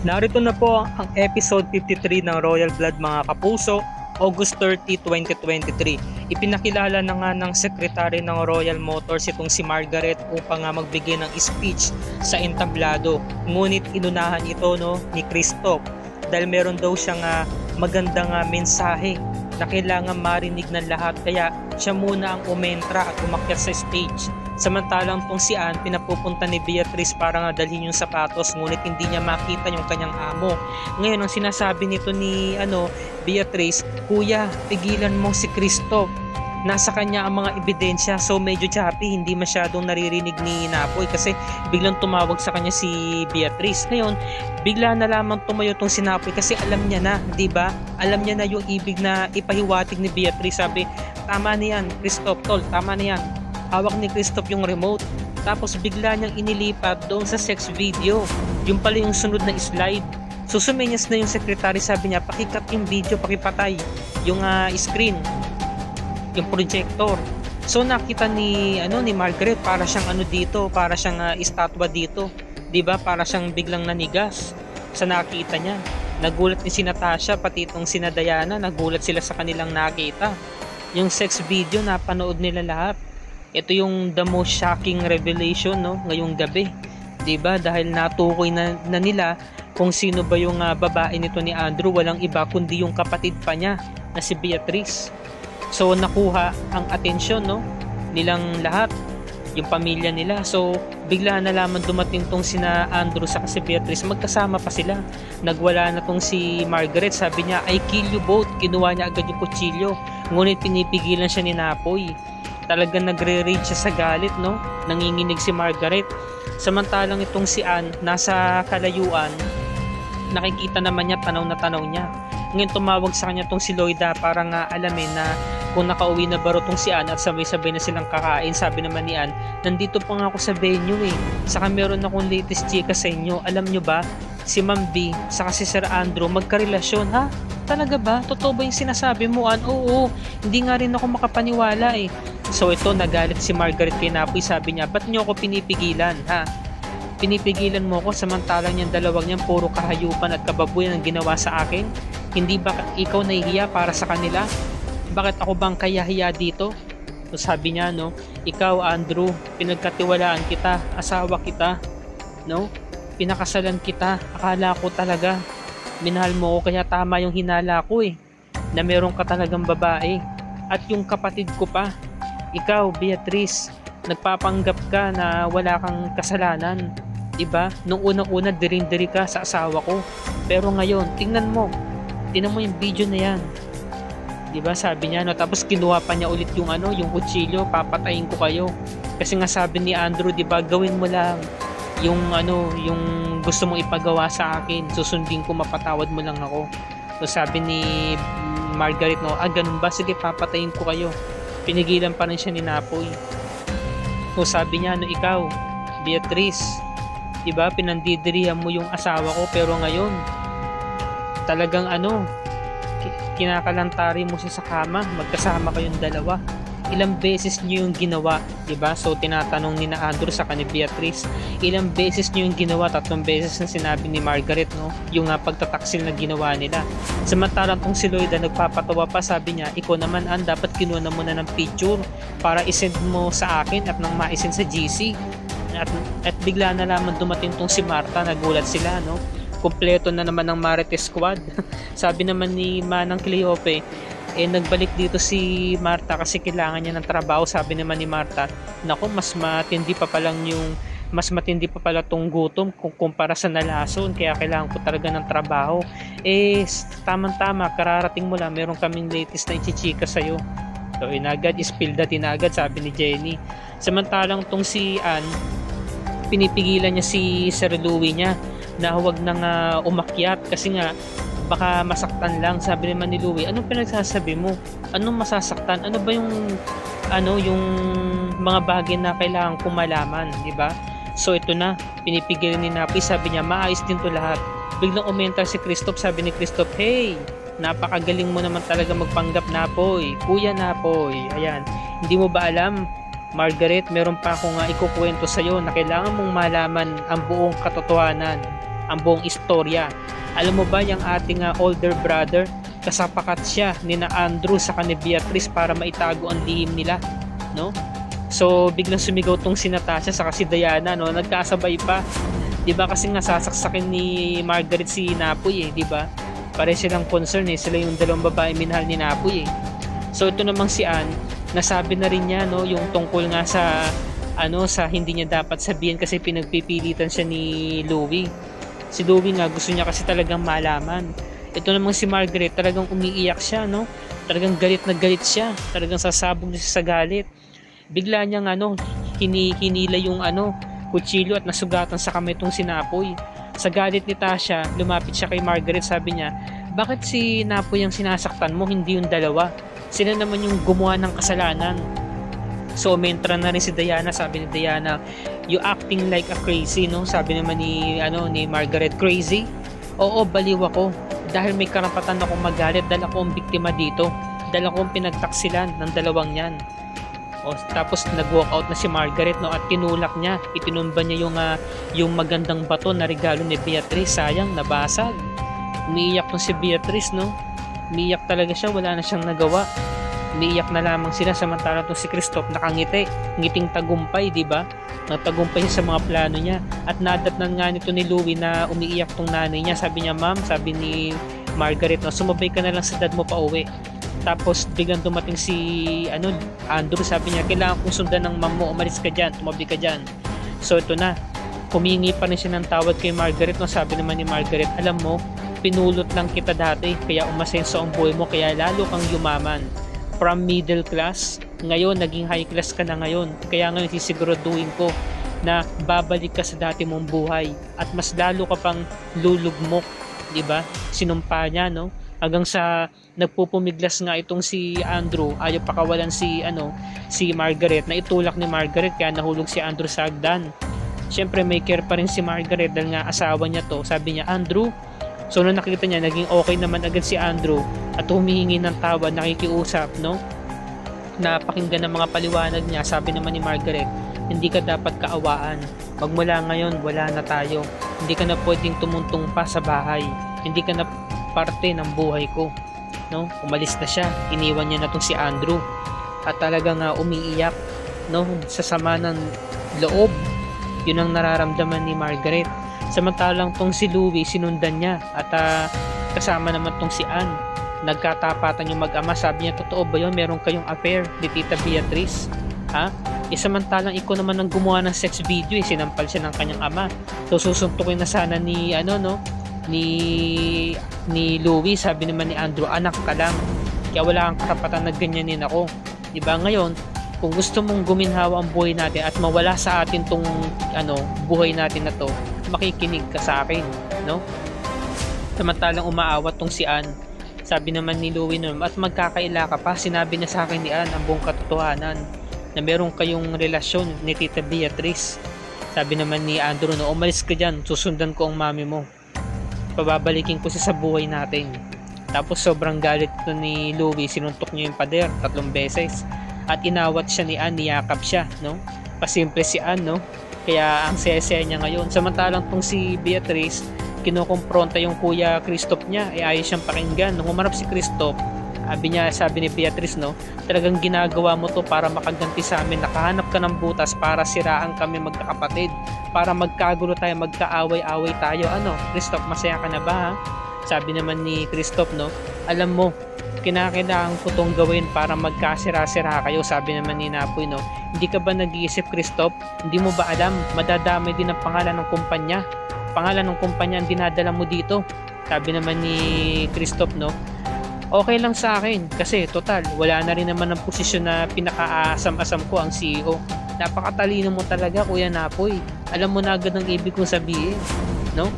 Narito na po ang episode 53 ng Royal Blood mga kapuso, August 30, 2023. Ipinakilala na nga ng sekretary ng Royal Motors itong si Margaret upang nga magbigay ng speech sa entablado. Ngunit inunahan ito ni Christoph dahil meron daw siyang magandang mensahe na kailangan marinig ng lahat, kaya siya muna ang umentra at umakyat sa stage. Samantalang tong si Anne pinapupunta ni Beatrice para nga dalhin yung sapatos, ngunit hindi niya makita yung kanyang amo. Ngayon ang sinasabi nito ni Beatrice, "Kuya, pigilan mo si Christoph. Nasa kanya ang mga ebidensya." So medyo choppy, hindi masyadong naririnig ni Napoy kasi biglang tumawag sa kanya si Beatrice. Ngayon, bigla na lamang tumayo tong si Napoy kasi alam niya na, 'di ba? Alam niya na yung ibig na ipahiwatig ni Beatrice. Sabi, "Tama na yan, Christoph, tol, tama na yan." Hawak ni Christoph yung remote. Tapos bigla niyang inilipat doon sa sex video. Yung pala yung sunod na slide. So sumenyas na yung secretary, sabi niya, "Pakikat yung video, pakipatay yung screen, yung projector." So nakita ni Margaret, para siyang dito, para siyang estatwa dito, 'di ba? Para siyang biglang nanigas sa nakita niya. Nagulat ni si Natasha, pati itong si Diana, nagulat sila sa kanilang nakita. Yung sex video napanood nila lahat. Ito yung the most shocking revelation ngayong gabi, 'di ba? Dahil natukoy na nila kung sino ba yung babae nito ni Andrew, walang iba kundi yung kapatid pa niya na si Beatrice. So nakuha ang atensyon nilang lahat, yung pamilya nila. So bigla na lamang dumating tong sina Andrew sa si Beatrice, magkasama pa sila. Nagwala na tong si Margaret, sabi niya, "I kill you both." Kinuha niya agad yung kutsilyo, ngunit pinipigilan siya ni Napoy. Talagang nagre-rage siya sa galit, nanginginig si Margaret. Samantalang itong si Anne nasa kalayuan, nakikita naman niya, tanaw na tanaw niya. Ngayon tumawag sa kanya tong si Loida para nga alamin na kung nakauwi na ba tong si Anne at sabay-sabay na silang kakain. Sabi naman ni Anne, "Nandito pa nga ako sa venue Saka meron akong latest chika sa inyo. Alam nyo ba, si Ma'am B saka si Sir Andrew magkarelasyon." "Ha? Talaga ba? Totoo ba yung sinasabi mo, Anne?" "Oo, hindi nga rin ako makapaniwala So ito, nagalit si Margaret kay Napoy. Sabi niya, "Ba't niyo ako pinipigilan, ha? Pinipigilan mo ako samantalang yung dalawang yan puro kahayupan at kababuyan ang ginawa sa akin? Hindi ba ikaw nahihiya para sa kanila? Bakit ako bang kayahiya dito?" So sabi niya, "Ikaw, Andrew, pinagkatiwalaan kita, asawa kita, pinakasalan kita. Akala ko talaga minahal mo ko, kaya tama yung hinala ko na meron ka talagang babae. At yung kapatid ko pa, ikaw, Beatrice, nagpapanggap ka na wala kang kasalanan, diba? Nung unang-una, diring-diri ka sa asawa ko. Pero ngayon, tingnan mo yung video na yan." Diba? Sabi niya, tapos kinuha pa niya ulit yung kutsilyo, "Papatayin ko kayo." Kasi nga sabi ni Andrew, diba, "Gawin mo lang yung yung gusto mong ipagawa sa akin. Susundin ko, mapatawad mo lang ako." So sabi ni Margaret, "Ganun ba? Sige, papatayin ko kayo." Pinigilan pa rin siya ni Napoy. So sabi niya, "Ikaw, Beatrice, diba, pinandidirihan mo yung asawa ko, pero ngayon talagang kinakalantari mo siya sa kama, magkasama kayong dalawa. Ilang beses niyo yung ginawa, diba?" So tinatanong ni Andrew sa ni Beatrice, "Ilang beses niyo yung ginawa?" 3 beses na sinabi ni Margaret, yung pagtataksil na ginawa nila. Samantalang tong si Loida nagpapatawa pa, sabi niya, "Ikaw naman, Ann, dapat kinuha na muna ng picture para isend mo sa akin at nang maisend sa GC." At bigla na lamang dumating tong si Martha, nagulat sila, Kompleto na naman ng Marites Squad. Sabi naman ni Manang Cleope, nagbalik dito si Martha kasi kailangan niya ng trabaho. Sabi naman ni Martha, "Naku, mas matindi pa pala tong gutom kumpara sa nalason, kaya kailangan ko talaga ng trabaho." Tamang-tama, kararating mo lang, meron kaming latest na ichichika sa'yo. So inagad, spill that inagad, sabi ni Jenny. Samantalang tong si Anne, pinipigilan niya si Sir Louie niya na huwag nang umakyat kasi nga baka masaktan lang. Sabi naman ni Louie, "Anong pinagsasabi mo? Anong masasaktan? Ano ba yung mga bagay na kailangan kong malaman, di ba?" So ito na, pinipigilan ni Napoy. Sabi niya, "Maayos din to lahat." Biglang umentar si Christoph. Sabi ni Christoph, "Hey, napakagaling mo naman talaga magpanggap, Napoy. Kuya Napoy, ayan, hindi mo ba alam, Margaret, meron pa akong ikukwento sa'yo na kailangan mong malaman ang buong katotohanan. ang buong istorya. Alam mo ba, yung ating older brother, kasapakat siya ni na Andrew sa ni Beatrice para maitago ang lihim nila, no? So biglang sumigaw tong si Natasha sa si Diana, no? Nagkasabay pa, 'di ba? Kasi nga sasaksakin ni Margaret si Napoy, di ba? Pare silang concern, sila yung dalawang babae minahal ni Napoy. So ito namang si Anne, nasabi na rin niya, no, yung tungkol nga sa sa hindi niya dapat sabihin kasi pinagpipilitan siya ni Louie. Si Louie nga gusto niya kasi talagang malaman. Ito namang si Margaret, talagang umiiyak siya, no? Talagang galit na galit siya. Talagang sasabog na siya sa galit. Bigla niyang hinila yung kutsilyo at nasugatan sa kamay tong si Napoy. Sa galit ni Tasha, lumapit siya kay Margaret, sabi niya, bakit si Napoy ang sinasaktan mo, hindi yung dalawa? Sila naman yung gumawa ng kasalanan. So umentra na rin si Diana, sabi ni Diana, you acting like a crazy, no? Sabi naman ni Margaret, crazy? Oo, baliw ako. Dahil may karapatan akong magalit dahil ako ang biktima dito. Dahil ako ang pinagtaksilan ng dalawang yan. Tapos nag-walk out na si Margaret, no, at tinulak niya, itinumba niya yung magandang bato na regalo ni Beatrice. Sayang, nabasag. Umiiyak tong si Beatrice, no? Umiiyak talaga siya, wala na siyang nagawa. Umiiyak na lamang sila, samantala tong si Christoph nakangiti, ngiting tagumpay, di ba? Nagtagumpay siya sa mga plano niya. At nadatnan nga nito ni Louie na umiiyak tong nanay niya. Sabi niya, ma'am, sabi ni Margaret, no, sumabay ka na lang sa dad mo pa uwi. Tapos biglang dumating si Andrew, sabi niya, kailangan kong sundan ng mom mo, umalis ka dyan, tumabi ka dyan. So ito na, humingi pa rin siya ng tawad kay Margaret, no? Sabi naman ni Margaret, alam mo, pinulot lang kita dati, kaya umasenso ang buhay mo, kaya lalo kang yumaman. From middle class, ngayon naging high class ka na ngayon, kaya ngayon sisiguraduhin ko na babalik ka sa dati mong buhay at mas lalo ka pang lulugmok, di ba? Sinumpa niya, no? Hanggang sa nagpupumiglas nga itong si Andrew, ayaw pakawalan si Margaret, na itulak ni Margaret, kaya nahulog si Andrew sa hagdan. Syempre may care pa rin si Margaret dahil nga asawa niya to. Sabi niya, Andrew. So nung nakita niya, naging okay naman agad si Andrew at humihingi ng tawad, nakikiusap, no? Napakinggan ng mga paliwanag niya. Sabi naman ni Margaret, hindi ka dapat kaawaan. Magmula ngayon, wala na tayo. Hindi ka na pwedeng tumuntong pa sa bahay. Hindi ka na parte ng buhay ko, no? Umalis na siya, iniwan niya na tong si Andrew at talagang umiiyak, no? Sa sama ng loob, yun ang nararamdaman ni Margaret. Samantalang tong si Louie, sinundan niya at kasama naman tong si Anne. Nagkatapatan yung mag-ama. Sabi niya, totoo ba yun? Meron kayong affair ni Tita Beatrice? Ha? Samantalang ikaw naman ang gumawa ng sex video, sinampal siya ng kanyang ama. So susuntukin na sana ni Louie. Sabi naman ni Andrew, anak ka lang, kaya wala kang karapatan na ganyanin ako, diba? Ngayon, kung gusto mong guminhawa ang buhay natin at mawala sa atin tong buhay natin na to, makikinig ka sa akin, no? Samantalang umaawat tong si Anne. Sabi naman ni Louie, at magkakaila ka pa, sinabi niya sa akin ni Anne ang buong katotohanan na meron kayong relasyon ni Tita Beatrice. Sabi naman ni Andrew, no, umalis ka dyan, susundan ko ang mami mo, pababalikin ko siya sa buhay natin. Tapos sobrang galit to ni Louie, sinuntok niya yung pader 3 beses at inawat siya ni Anne, niyakap siya, no? Pasimple si Anne, no? Kaya ang sese niya ngayon. Samantalang tong si Beatrice, kinukumpronta yung kuya Christoph niya, ayaw siyang pakinggan. Nung umarap si Christoph, sabi ni Beatrice, no, talagang ginagawa mo to para makaganti sa amin, nakahanap ka ng butas para siraan kami magkakapatid, para magkagulo tayo, magkaaway-away tayo. Christoph, masaya ka na ba, ha? Sabi naman ni Christoph, no, alam mo, kinakailangan ko tong gawin para magkasira-sira kayo. Sabi naman ni Napoy, no, hindi ka ba nag-iisip, Christoph? Hindi mo ba alam, madadamay din ang pangalan ng kumpanya. Pangalan ng kumpanya ang dinadala mo dito. Sabi naman ni Christoph, no, okay lang sa akin kasi total wala na rin naman ang posisyon na pinakaasam-asam ko ang CEO. Napakatalino mo talaga, Kuya Napoy. Alam mo na agad ang ibig kong sabihin, no?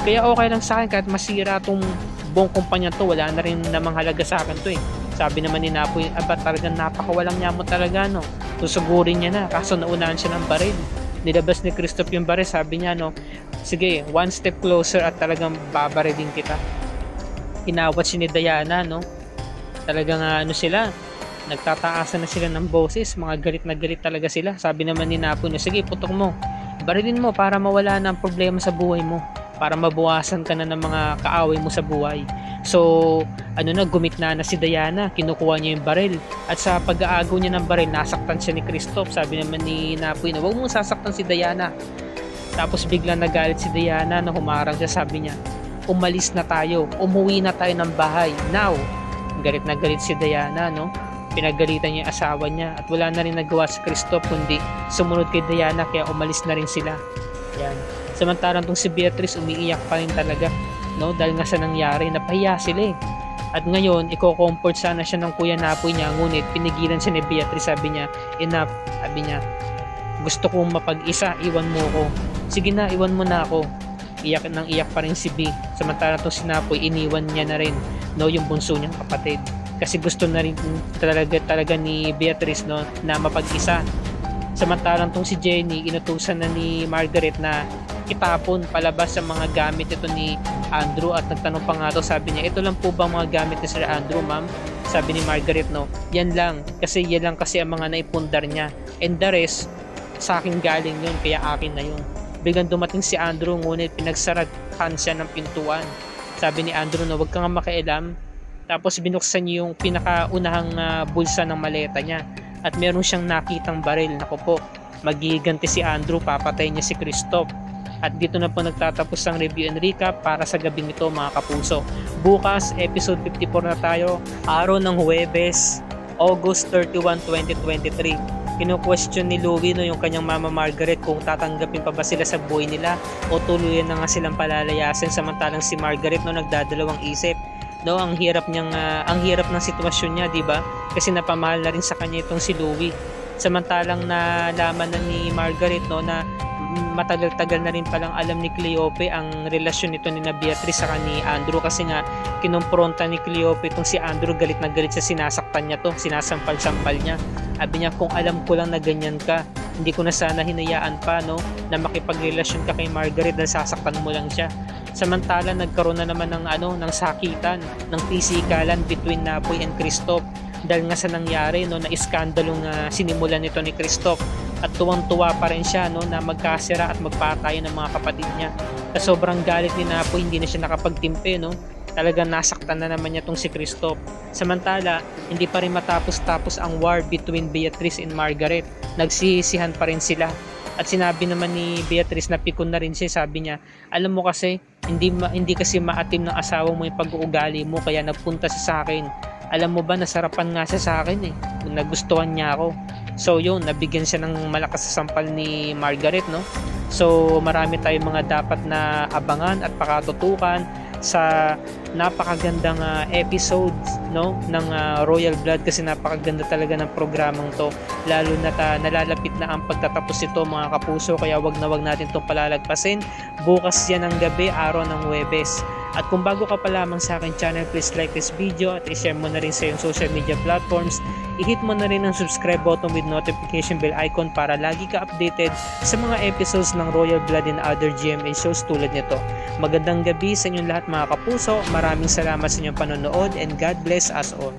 Kaya okay lang sa akin kahit masira tong buong kumpanya to, wala na rin namang halaga sa akin to, eh. Sabi naman ni Napoy, talagang napakawalang niya mo talaga, no? Susugurin niya na, kaso naunahan siya ng baril. Nilabas ni Christoph yung baril, sabi niya, no, sige, one step closer at talagang babarilin kita. Inawat si ni Diana, no? Talagang sila, nagtataasan na sila ng boses, mga galit na galit talaga sila. Sabi naman ni Napoy, no, sige, putok mo, barilin mo para mawala na ang problema sa buhay mo, para mabuwasan ka na ng mga kaaway mo sa buhay. So gumitna na si Diana, kinukuha niya yung baril, at sa pag-aagaw niya ng baril, nasaktan siya ni Kristoff. Sabi naman ni Napoy na huwag mong sasaktan si Diana. Tapos biglang nagalit si Diana na humarang siya, sabi niya, umalis na tayo, umuwi na tayo ng bahay now. Galit na galit si Diana, no? Pinagalitan niya yung asawa niya, at wala na rin nagawa si Kristoff kundi sumunod kay Diana, kaya umalis na rin sila. Yan. Samantalang tong si Beatrice umiiyak pa rin talaga, no? Dahil nga sa nangyari, napahiya sila eh. At ngayon, i-comfort sana siya ng Kuya Napoy niya, ngunit pinigilan siya ni Beatrice. Sabi niya, enough. Sabi niya, gusto kong mapag-isa, iwan mo ko. Sige na, iwan mo na ako. Iyak nang iyak pa rin si B. Samantalang tong si Napoy, iniwan niya na rin, no, yung bunso niyang kapatid. Kasi gusto na rin talaga ni Beatrice, no, na mapag-isa. Samantalang tong si Jenny, inutusan na ni Margaret na itapon palabas sa mga gamit ito ni Andrew, at nagtanong pa nga to, sabi niya, ito lang po bang mga gamit ni Sir Andrew, ma'am? Sabi ni Margaret, no, yan lang kasi ang mga naipundar niya, and the rest sa akin galing yun, kaya akin na yun. Biglang dumating si Andrew, ngunit pinagsarahan siya ng pintuan. Sabi ni Andrew na huwag kang makialam. Tapos binuksan niya yung pinakaunahang bulsa ng maleta niya, at meron siyang nakitang baril. Naku po, magiganti si Andrew, papatay niya si Kristoff. At dito na po nagtatapos ang review and recap para sa gabing ito, mga kapuso. Bukas, episode 54 na tayo, araw ng Huwebes, August 31, 2023. Kino-question ni Louie, no, yung kanyang mama Margaret, kung tatanggapin pa ba sila sa buhay nila o tuluyan na nga silang palalayasin. Samantalang si Margaret, no, nagdadalawang isip, no, ang hirap ng sitwasyon niya, di ba? Kasi napamahal na rin sa kanya itong si Louie. Samantalang nalaman na ni Margaret, no, na matagal-tagal na rin palang alam ni Cleope ang relasyon nito ni Beatrice sa ni Andrew, kasi nga kinumpronta ni Cleope itong si Andrew, galit na galit siya, sinasaktan niya to, sinasampal-sampal niya. Sabi niya, kung alam ko lang na ganyan ka, hindi ko na sana hinayaan pa, no, na makipagrelasyon ka kay Margaret dahil sasaktan mo lang siya. Samantala nagkaroon na naman ng sakitan, ng pisikalan between Napoy and Kristoff dahil nga sa nangyari, no, na iskandalong sinimulan nito ni Kristoff. At tuwang-tuwa pa rin siya, no, na magkasira at magpatayo ng mga kapatid niya. At sobrang galit ni Napoy, hindi na siya nakapagtimpe, no. Talagang nasaktan na naman niya tong si Kristoff. Samantala, hindi pa rin matapos-tapos ang war between Beatrice and Margaret. Nagsisihan pa rin sila. At sinabi naman ni Beatrice na pikon na rin siya. Sabi niya, alam mo kasi, hindi kasi maatim ng asawa mo yung pag-uugali mo, kaya nagpunta siya sa akin. Alam mo ba, nasarapan nga siya sa akin eh. Nagustuhan niya ako. So yun, nabigyan siya ng malakas sa sampal ni Margaret, no? So marami tayong mga dapat na abangan at pakatutukan sa napakagandang episodes, no, ng Royal Blood, kasi napakaganda talaga ng programang to, lalo na nalalapit na ang pagtatapos ito, mga kapuso, kaya wag natin itong palalagpasin. Bukas yan ang gabi, araw ng Huwebes. At kung bago ka pa lamang sa akin channel, please like this video at i-share mo na rin sa iyong social media platforms. I-hit mo na rin ang subscribe button with notification bell icon para lagi ka updated sa mga episodes ng Royal Blood and other GMA shows tulad nito. Magandang gabi sa inyong lahat, mga kapuso. Maraming salamat sa inyong panonood, and God bless us all.